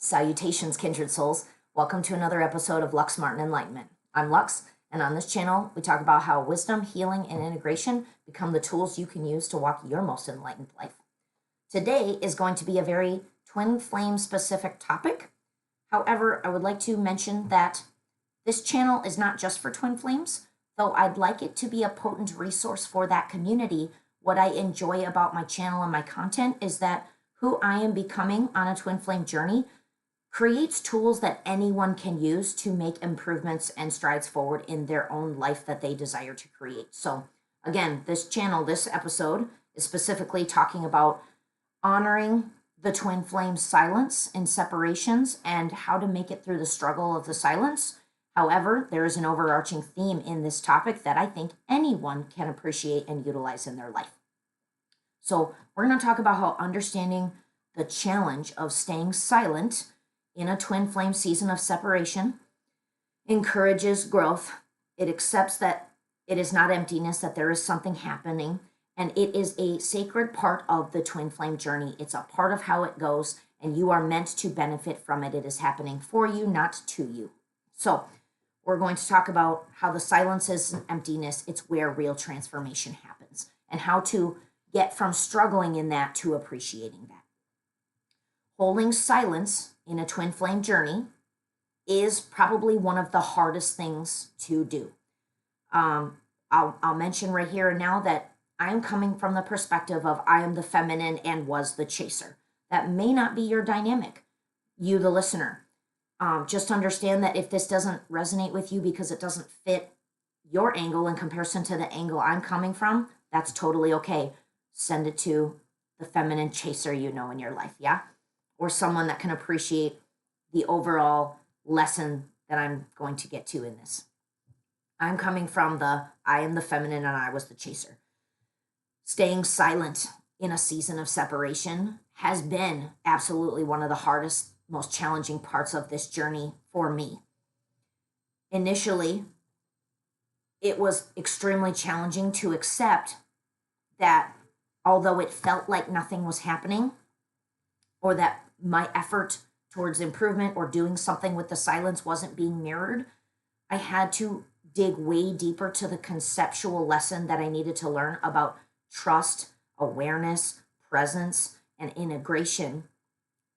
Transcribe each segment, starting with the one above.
Salutations, kindred souls. Welcome to another episode of Lux Martin Enlightenment. I'm Lux, and on this channel, we talk about how wisdom, healing, and integration become the tools you can use to walk your most enlightened life. Today is going to be a very twin flame specific topic. However, I would like to mention that this channel is not just for twin flames, though I'd like it to be a potent resource for that community. What I enjoy about my channel and my content is that who I am becoming on a twin flame journey creates tools that anyone can use to make improvements and strides forward in their own life that they desire to create. So again, this channel, this episode is specifically talking about honoring the twin flame silence and separations and how to make it through the struggle of the silence. However, there is an overarching theme in this topic that I think anyone can appreciate and utilize in their life. So we're going to talk about how understanding the challenge of staying silent in a twin flame season of separation encourages growth. It accepts that it is not emptiness, that there is something happening, and it is a sacred part of the twin flame journey. It's a part of how it goes, and you are meant to benefit from it. It is happening for you, not to you. So we're going to talk about how the silence is emptiness. It's where real transformation happens, and how to get from struggling in that to appreciating that. Holding silence in a twin flame journey is probably one of the hardest things to do. I'll mention right here and now that I'm coming from the perspective of I am the feminine and was the chaser. That may not be your dynamic, you the listener. Just understand that if this doesn't resonate with you because it doesn't fit your angle in comparison to the angle I'm coming from, that's totally okay. Send it to the feminine chaser you know in your life, yeah? Or someone that can appreciate the overall lesson that I'm going to get to in this. I'm coming from the I am the feminine and I was the chaser. Staying silent in a season of separation has been absolutely one of the hardest, most challenging parts of this journey for me. Initially, it was extremely challenging to accept that although it felt like nothing was happening, or that my effort towards improvement or doing something with the silence wasn't being mirrored, I had to dig way deeper to the conceptual lesson that I needed to learn about trust, awareness, presence, and integration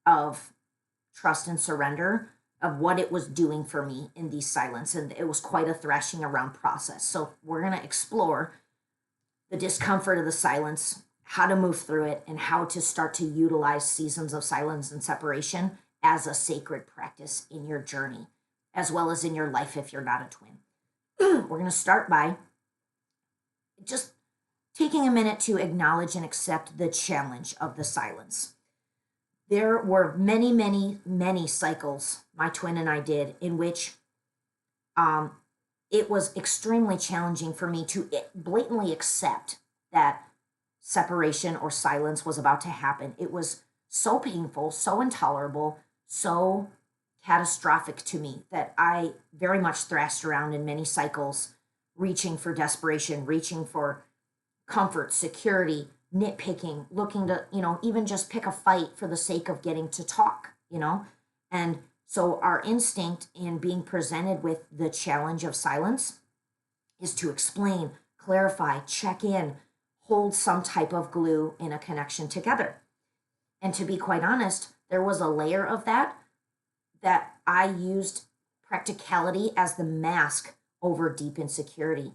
of trust and surrender, of what it was doing for me in these silence. And it was quite a thrashing around process. So we're going to explore the discomfort of the silence, how to move through it, and how to start to utilize seasons of silence and separation as a sacred practice in your journey, as well as in your life if you're not a twin. We're going to start by just taking a minute to acknowledge and accept the challenge of the silence. There were many, many, many cycles my twin and I did in which it was extremely challenging for me to blatantly accept that separation or silence was about to happen. It was so painful, so intolerable, so catastrophic to me that I very much thrashed around in many cycles, reaching for desperation, reaching for comfort, security, nitpicking, looking to, even just pick a fight for the sake of getting to talk, And so our instinct in being presented with the challenge of silence is to explain, clarify, check in, hold some type of glue in a connection together. And to be quite honest, there was a layer of that I used practicality as the mask over deep insecurity.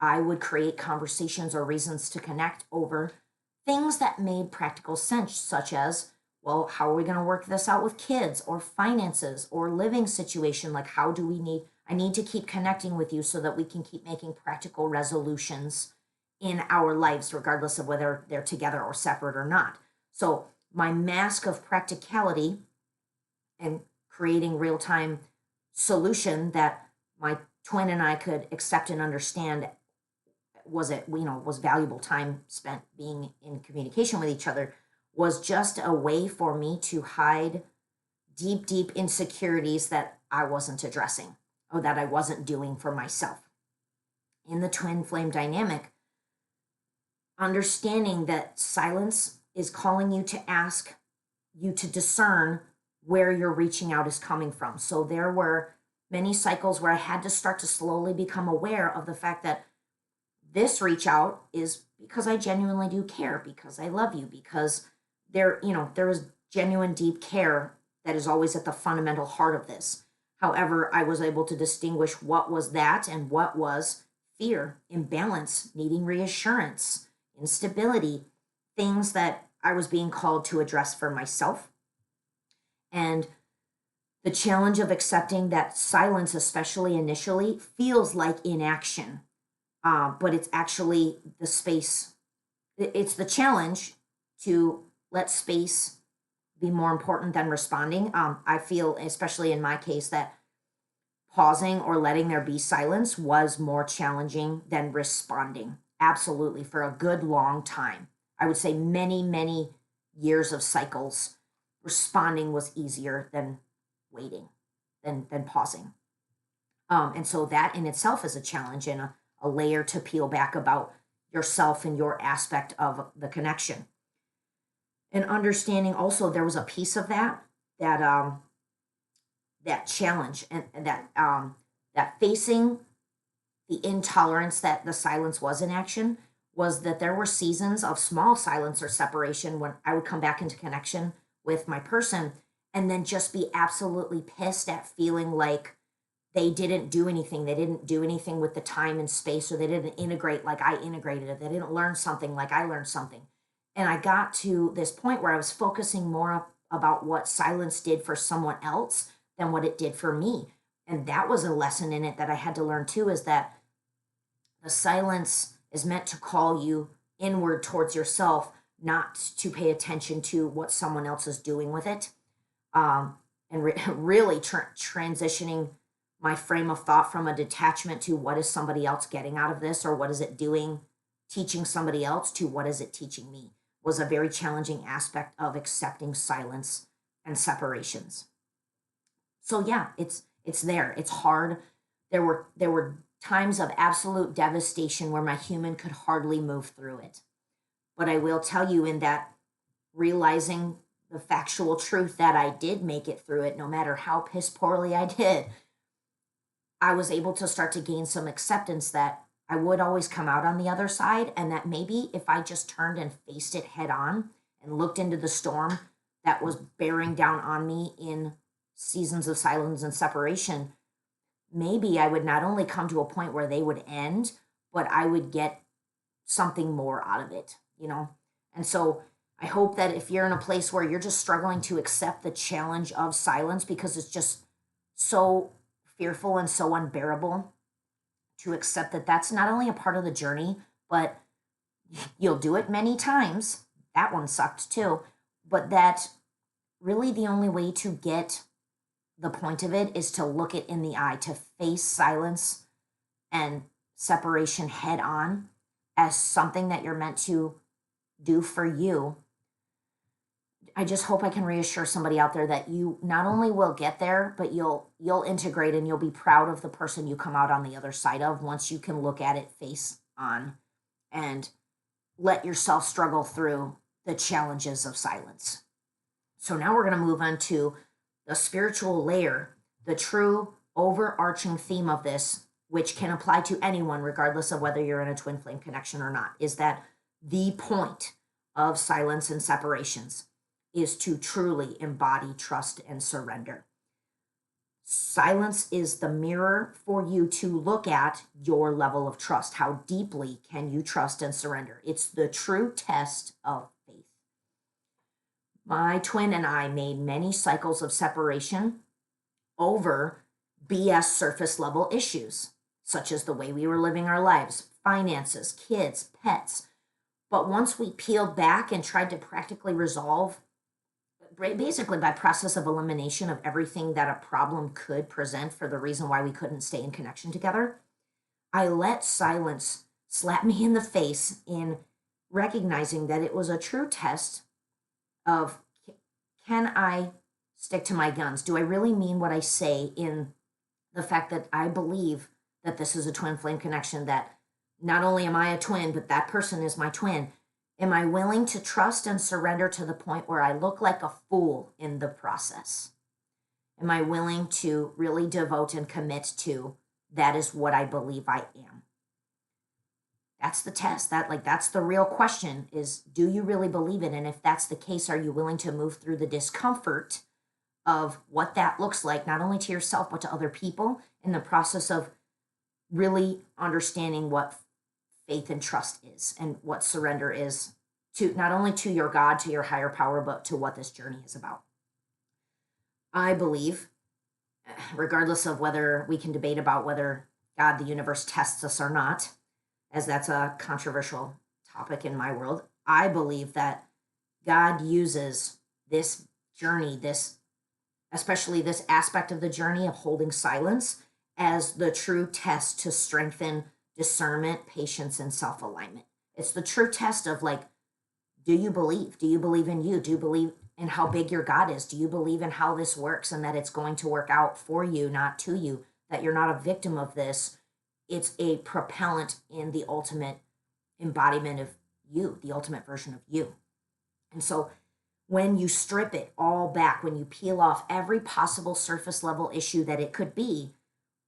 I would create conversations or reasons to connect over things that made practical sense, such as, well, how are we going to work this out with kids or finances or living situation? Like, I need to keep connecting with you so that we can keep making practical resolutions in our lives, regardless of whether they're together or separate or not. So my mask of practicality and creating real-time solution that my twin and I could accept and understand was valuable time spent being in communication with each other, was just a way for me to hide deep, deep insecurities that I wasn't addressing or that I wasn't doing for myself. In the twin flame dynamic, understanding that silence is calling you to discern where your reaching out is coming from. So there were many cycles where I had to start to slowly become aware of the fact that this reach out is because I genuinely do care, because I love you, because there is genuine deep care that is always at the fundamental heart of this. However, I was able to distinguish what was that and what was fear, imbalance, needing reassurance, instability, things that I was being called to address for myself. And the challenge of accepting that silence, especially initially, feels like inaction, but it's actually the space. It's the challenge to let space be more important than responding. I feel, especially in my case, that pausing or letting there be silence was more challenging than responding. Absolutely, for a good long time. I would say many, many years of cycles, responding was easier than waiting, than pausing. And so that in itself is a challenge and a layer to peel back about yourself and your aspect of the connection. And understanding also there was a piece of that that challenge and that facing the intolerance that the silence was in action, was that there were seasons of small silence or separation when I would come back into connection with my person and then just be absolutely pissed at feeling like they didn't do anything. They didn't do anything with the time and space, or they didn't integrate like I integrated it. They didn't learn something like I learned something. And I got to this point where I was focusing more about what silence did for someone else than what it did for me. And that was a lesson in it that I had to learn too, is that the silence is meant to call you inward towards yourself, not to pay attention to what someone else is doing with it. And really transitioning my frame of thought from a detachment to what is somebody else getting out of this, or what is it doing, teaching somebody else, to what is it teaching me, was a very challenging aspect of accepting silence and separations. So yeah, it's there. It's hard. There were times of absolute devastation where my human could hardly move through it. But I will tell you, in that, realizing the factual truth that I did make it through it, no matter how piss poorly I did, I was able to start to gain some acceptance that I would always come out on the other side, and that maybe if I just turned and faced it head on and looked into the storm that was bearing down on me in seasons of silence and separation, maybe I would not only come to a point where they would end, but I would get something more out of it. And so I hope that if you're in a place where you're just struggling to accept the challenge of silence because it's just so fearful and so unbearable, to accept that that's not only a part of the journey, but you'll do it many times. That one sucked too. But that really the only way to get the point of it is to look it in the eye, to face silence and separation head on as something that you're meant to do for you. I just hope I can reassure somebody out there that you not only will get there, but you'll integrate, and you'll be proud of the person you come out on the other side of once you can look at it face on and let yourself struggle through the challenges of silence. So now we're going to move on to the spiritual layer, the true overarching theme of this, which can apply to anyone regardless of whether you're in a twin flame connection or not, is that the point of silence and separations is to truly embody trust and surrender. Silence is the mirror for you to look at your level of trust. How deeply can you trust and surrender? It's the true test of faith. My twin and I made many cycles of separation over BS surface level issues, such as the way we were living our lives, finances, kids, pets. But once we peeled back and tried to practically resolve, basically by process of elimination of everything that a problem could present for the reason why we couldn't stay in connection together, I let silence slap me in the face in recognizing that it was a true test of, can I stick to my guns? Do I really mean what I say, in the fact that I believe that this is a twin flame connection, that not only am I a twin, but that person is my twin, Am I willing to trust and surrender to the point where I look like a fool in the process? Am I willing to really devote and commit to that is what I believe I am? That's the test. That's the real question is, do you really believe it? And if that's the case, are you willing to move through the discomfort of what that looks like, not only to yourself, but to other people in the process of really understanding what faith and trust is and what surrender is to not only to your God, to your higher power, but to what this journey is about. I believe, regardless of whether we can debate about whether God, the universe, tests us or not, as that's a controversial topic in my world, I believe that God uses this journey, especially this aspect of the journey of holding silence, as the true test to strengthen discernment, patience, and self-alignment. It's the true test of do you believe? Do you believe in you? Do you believe in how big your God is? Do you believe in how this works and that it's going to work out for you, not to you, that you're not a victim of this? It's a propellant in the ultimate embodiment of you, the ultimate version of you. And so when you strip it all back, when you peel off every possible surface level issue that it could be,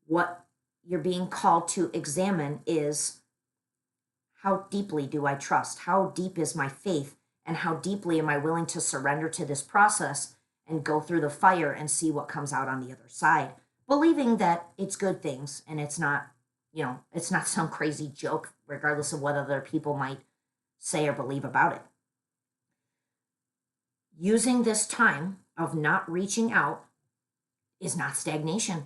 what you're being called to examine is, how deeply do I trust? How deep is my faith? And how deeply am I willing to surrender to this process and go through the fire and see what comes out on the other side? Believing that it's good things and it's not, it's not some crazy joke, regardless of what other people might say or believe about it. Using this time of not reaching out is not stagnation.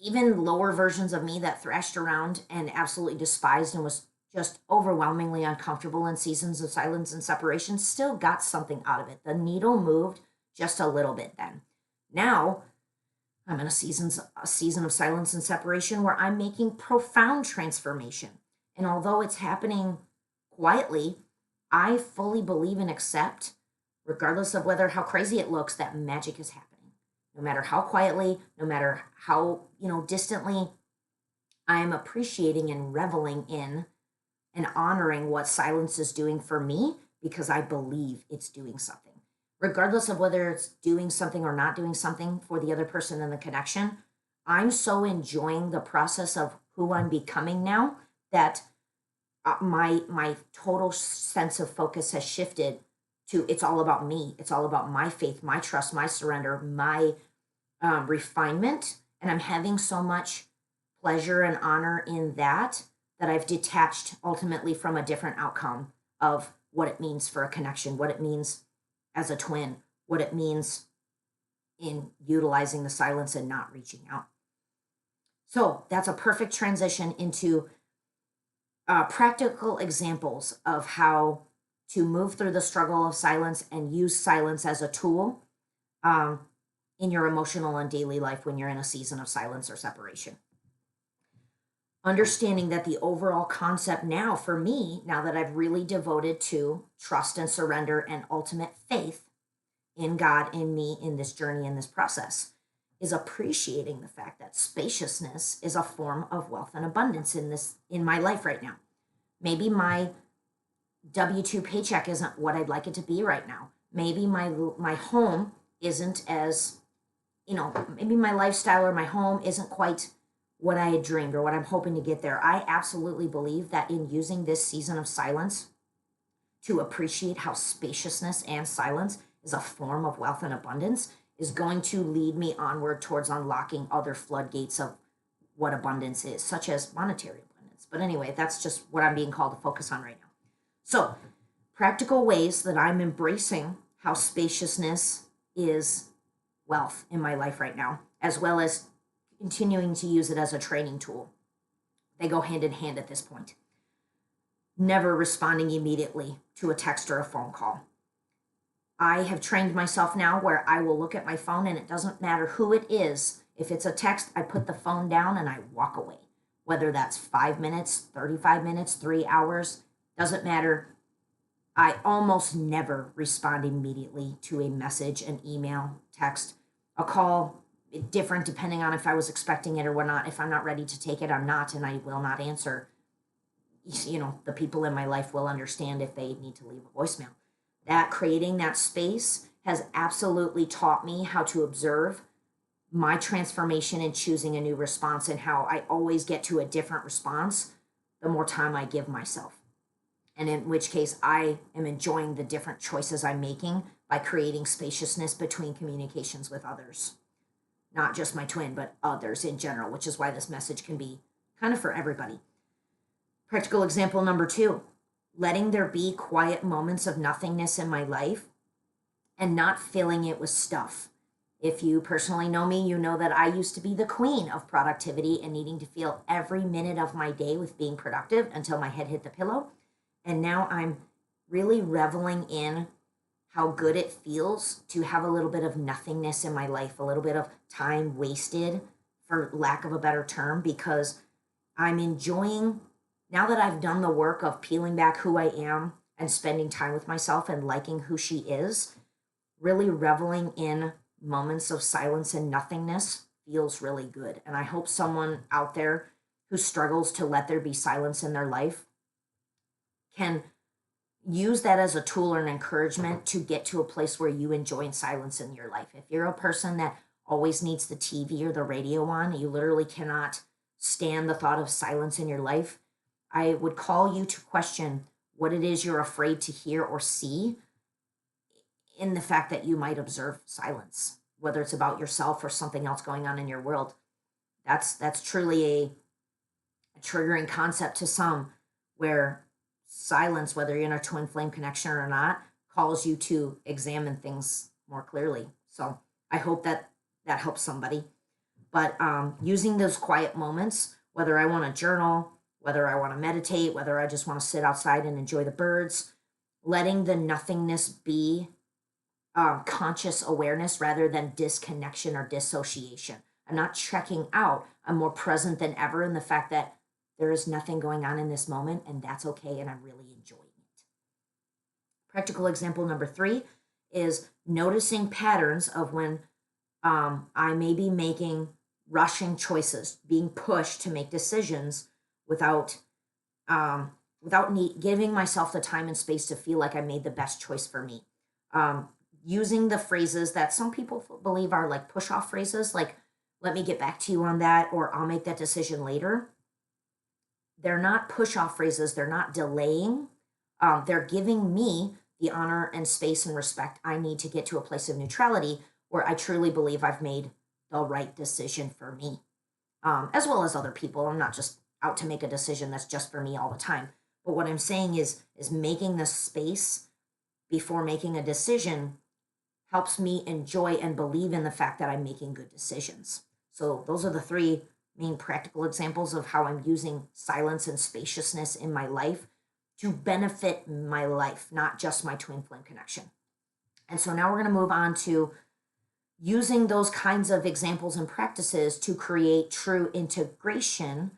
Even lower versions of me that thrashed around and absolutely despised and was just overwhelmingly uncomfortable in seasons of silence and separation still got something out of it. The needle moved just a little bit then. Now I'm in a season of silence and separation where I'm making profound transformation. And although it's happening quietly, I fully believe and accept, regardless of how crazy it looks, that magic is happening. No matter how quietly, no matter how, distantly, I am appreciating and reveling in and honoring what silence is doing for me because I believe it's doing something. Regardless of whether it's doing something or not doing something for the other person in the connection, I'm so enjoying the process of who I'm becoming now that my total sense of focus has shifted to it's all about me. It's all about my faith, my trust, my surrender, my refinement. And I'm having so much pleasure and honor in that I've detached ultimately from a different outcome of what it means for a connection, what it means as a twin, what it means in utilizing the silence and not reaching out. So that's a perfect transition into practical examples of how to move through the struggle of silence and use silence as a tool in your emotional and daily life when you're in a season of silence or separation. Understanding that the overall concept now for me, now that I've really devoted to trust and surrender and ultimate faith in God, in me, in this journey, in this process, is appreciating the fact that spaciousness is a form of wealth and abundance in my life right now. Maybe my W-2 paycheck isn't what I'd like it to be right now. Maybe my home isn't as, maybe my lifestyle or my home isn't quite what I had dreamed or what I'm hoping to get there. I absolutely believe that in using this season of silence to appreciate how spaciousness and silence is a form of wealth and abundance is going to lead me onward towards unlocking other floodgates of what abundance is, such as monetary abundance. But anyway, that's just what I'm being called to focus on right now. So, practical ways that I'm embracing how spaciousness is wealth in my life right now, as well as continuing to use it as a training tool. They go hand in hand at this point. Never responding immediately to a text or a phone call. I have trained myself now where I will look at my phone and it doesn't matter who it is. If it's a text, I put the phone down and I walk away. Whether that's 5 minutes, 35 minutes, 3 hours, doesn't matter. I almost never respond immediately to a message, an email, text, a call. Different depending on if I was expecting it or whatnot. If I'm not ready to take it, I'm not, and I will not answer. the people in my life will understand if they need to leave a voicemail. That creating that space has absolutely taught me how to observe my transformation in choosing a new response, and how I always get to a different response the more time I give myself. And in which case, I am enjoying the different choices I'm making by creating spaciousness between communications with others. Not just my twin, but others in general, which is why this message can be kind of for everybody. Practical example number 2, letting there be quiet moments of nothingness in my life and not filling it with stuff. If you personally know me, you know that I used to be the queen of productivity and needing to fill every minute of my day with being productive until my head hit the pillow. And now I'm really reveling in how good it feels to have a little bit of nothingness in my life, a little bit of time wasted, for lack of a better term, because I'm enjoying, now that I've done the work of peeling back who I am and spending time with myself and liking who she is, really reveling in moments of silence and nothingness feels really good. And I hope someone out there who struggles to let there be silence in their life can use that as a tool or an encouragement to get to a place where you enjoy silence in your life. If you're a person that always needs the TV or the radio on, you literally cannot stand the thought of silence in your life, I would call you to question what it is you're afraid to hear or see in the fact that you might observe silence, whether it's about yourself or something else going on in your world. That's truly a triggering concept to some, where silence, whether you're in a twin flame connection or not, calls you to examine things more clearly. So I hope that helps somebody. But using those quiet moments, whether I want to journal, whether I want to meditate, whether I just want to sit outside and enjoy the birds, letting the nothingness be conscious awareness rather than disconnection or dissociation. I'm not checking out. I'm more present than ever in the fact that there is nothing going on in this moment, and that's okay, and I'm really enjoying it. Practical example number 3 is noticing patterns of when I may be making rushing choices, being pushed to make decisions without giving myself the time and space to feel like I made the best choice for me. Using the phrases that some people believe are like push-off phrases, like, let me get back to you on that, or I'll make that decision later. They're not push-off phrases. They're not delaying. They're giving me the honor and space and respect I need to get to a place of neutrality where I truly believe I've made the right decision for me, as well as other people. I'm not just out to make a decision that's just for me all the time. But what I'm saying is making the space before making a decision helps me enjoy and believe in the fact that I'm making good decisions. So those are the 3 main practical examples of how I'm using silence and spaciousness in my life to benefit my life, not just my twin flame connection. And so now we're going to move on to using those kinds of examples and practices to create true integration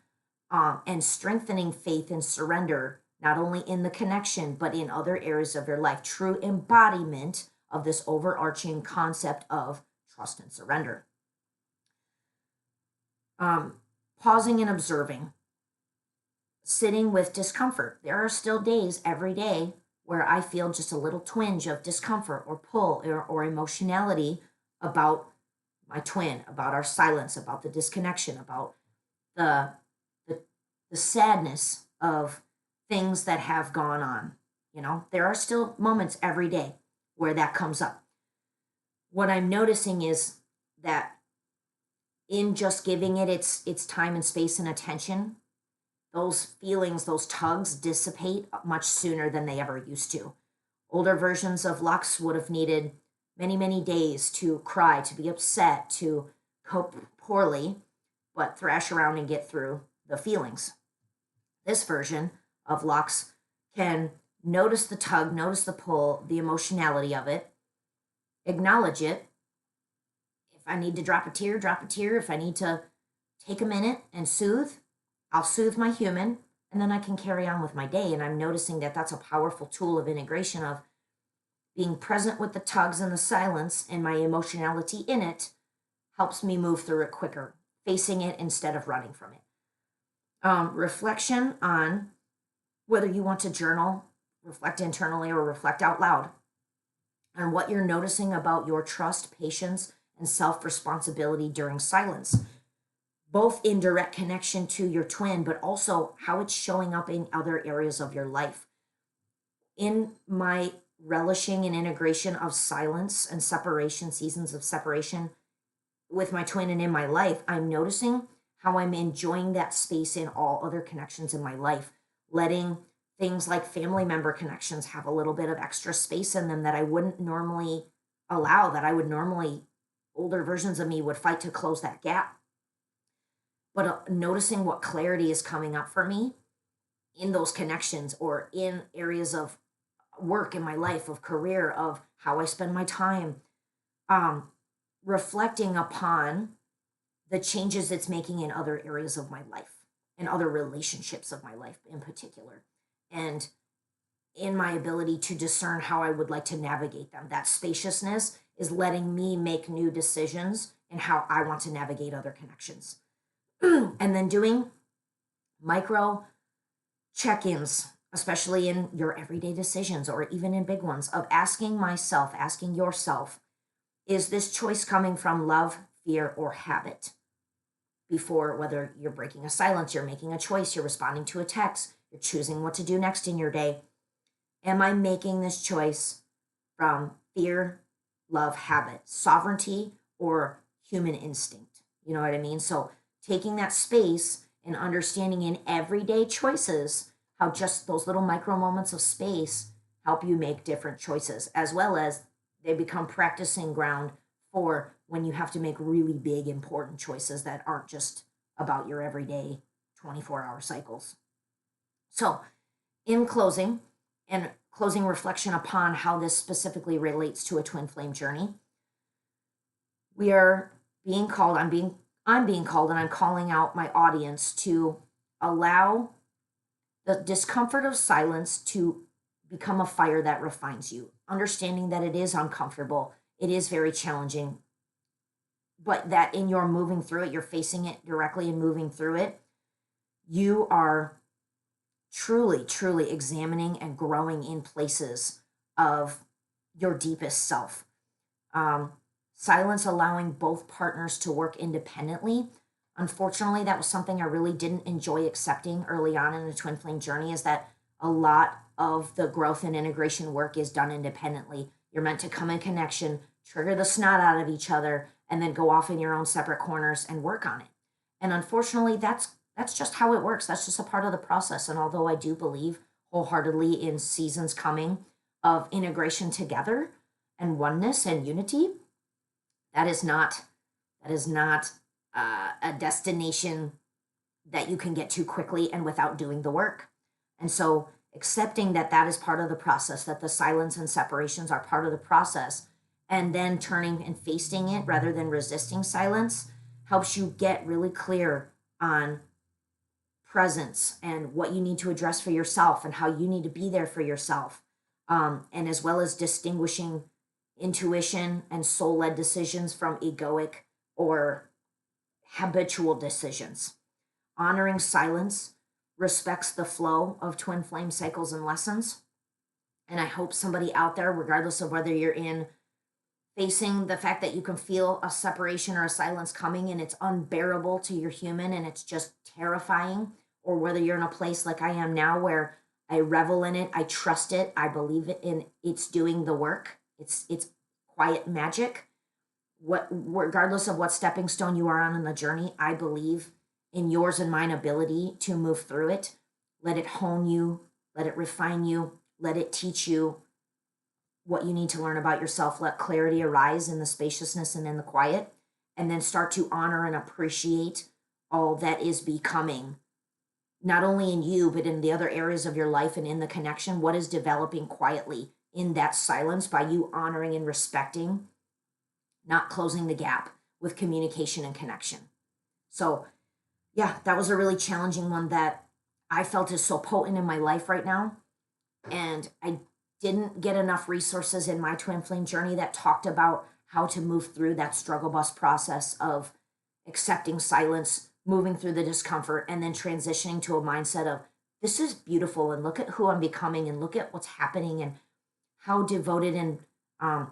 and strengthening faith and surrender, not only in the connection, but in other areas of your life. True embodiment of this overarching concept of trust and surrender. Pausing and observing. Sitting with discomfort. There are still days every day where I feel just a little twinge of discomfort or pull or emotionality about my twin, about our silence, about the disconnection, about the sadness of things that have gone on. There are still moments every day where that comes up. What I'm noticing is that in just giving it its time and space and attention, those feelings, those tugs dissipate much sooner than they ever used to. Older versions of Lux would have needed many, many days to cry, to be upset, to cope poorly, but thrash around and get through the feelings. This version of Lux can notice the tug, notice the pull, the emotionality of it, acknowledge it. If I need to drop a tear, drop a tear. If I need to take a minute and soothe, I'll soothe my human, and then I can carry on with my day. And I'm noticing that that's a powerful tool of integration, of being present with the tugs and the silence, and my emotionality in it helps me move through it quicker, facing it instead of running from it. Reflection on whether you want to journal, reflect internally, or reflect out loud on what you're noticing about your trust, patience, and self responsibility during silence, both in direct connection to your twin, but also how it's showing up in other areas of your life. In my relishing and integration of silence and separation, seasons of separation with my twin and in my life, I'm noticing how I'm enjoying that space in all other connections in my life, letting things like family member connections have a little bit of extra space in them that I wouldn't normally allow, that I would normally, older versions of me would fight to close that gap. But noticing what clarity is coming up for me in those connections or in areas of work in my life, of career, of how I spend my time, um, reflecting upon the changes it's making in other areas of my life and other relationships of my life in particular. And in my ability to discern how I would like to navigate them. That spaciousness is letting me make new decisions in how I want to navigate other connections. And then doing micro check ins, especially in your everyday decisions or even in big ones, of asking myself, asking yourself, is this choice coming from love, fear, or habit? Before, whether you're breaking a silence, you're making a choice, you're responding to a text, you're choosing what to do next in your day. Am I making this choice from fear, love, habit, sovereignty, or human instinct? You know what I mean? So taking that space and understanding in everyday choices how just those little micro moments of space help you make different choices, as well as they become practicing ground for when you have to make really big, important choices that aren't just about your everyday 24-hour cycles. So, in closing, and closing reflection upon how this specifically relates to a twin flame journey, we are being called, I'm being called, and I'm calling out my audience to allow the discomfort of silence to become a fire that refines you, understanding that it is uncomfortable, it is very challenging, but that in your moving through it, you're facing it directly and moving through it, you are truly, truly examining and growing in places of your deepest self. Silence allowing both partners to work independently. Unfortunately, that was something I really didn't enjoy accepting early on in the twin flame journey, is that a lot of the growth and integration work is done independently. You're meant to come in connection, trigger the snot out of each other, and then go off in your own separate corners and work on it. And unfortunately, that's just how it works. That's just a part of the process. And although I do believe wholeheartedly in seasons coming of integration together and oneness and unity, that is not a destination that you can get to quickly and without doing the work. And so accepting that that is part of the process, that the silence and separations are part of the process, and then turning and facing it rather than resisting silence, helps you get really clear on presence and what you need to address for yourself and how you need to be there for yourself. And as well as distinguishing intuition and soul-led decisions from egoic or habitual decisions. Honoring silence respects the flow of twin flame cycles and lessons. And I hope somebody out there, regardless of whether you're in facing the fact that you can feel a separation or a silence coming and it's unbearable to your human and it's just terrifying, or whether you're in a place like I am now where I revel in it, I trust it, I believe it, in it's doing the work. It's quiet magic. Regardless of what stepping stone you are on in the journey, I believe in yours and mine ability to move through it. Let it hone you, let it refine you, let it teach you what you need to learn about yourself. Let clarity arise in the spaciousness and in the quiet, and then start to honor and appreciate all that is becoming, not only in you, but in the other areas of your life and in the connection, what is developing quietly in that silence by you honoring and respecting, not closing the gap with communication and connection. So, yeah, that was a really challenging one that I felt is so potent in my life right now. And I didn't get enough resources in my twin flame journey that talked about how to move through that struggle bus process of accepting silence, moving through the discomfort, and then transitioning to a mindset of this is beautiful, and look at who I'm becoming, and look at what's happening, and how devoted and um,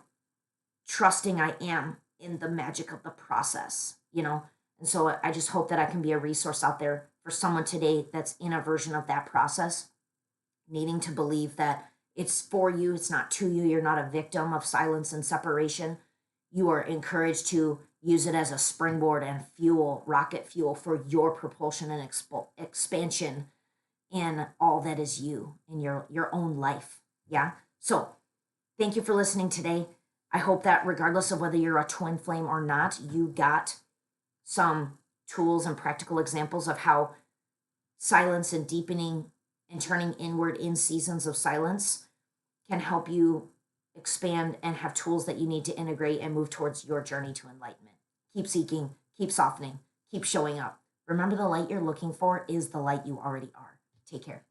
trusting I am in the magic of the process, you know? And so I just hope that I can be a resource out there for someone today that's in a version of that process, needing to believe that it's for you, it's not to you. You're not a victim of silence and separation. You are encouraged to use it as a springboard and fuel, rocket fuel for your propulsion and expansion in all that is you in your own life. Yeah. So thank you for listening today. I hope that regardless of whether you're a twin flame or not, you got some tools and practical examples of how silence and deepening and turning inward in seasons of silence can help you expand and have tools that you need to integrate and move towards your journey to enlightenment. Keep seeking, keep softening, keep showing up. Remember, the light you're looking for is the light you already are. Take care.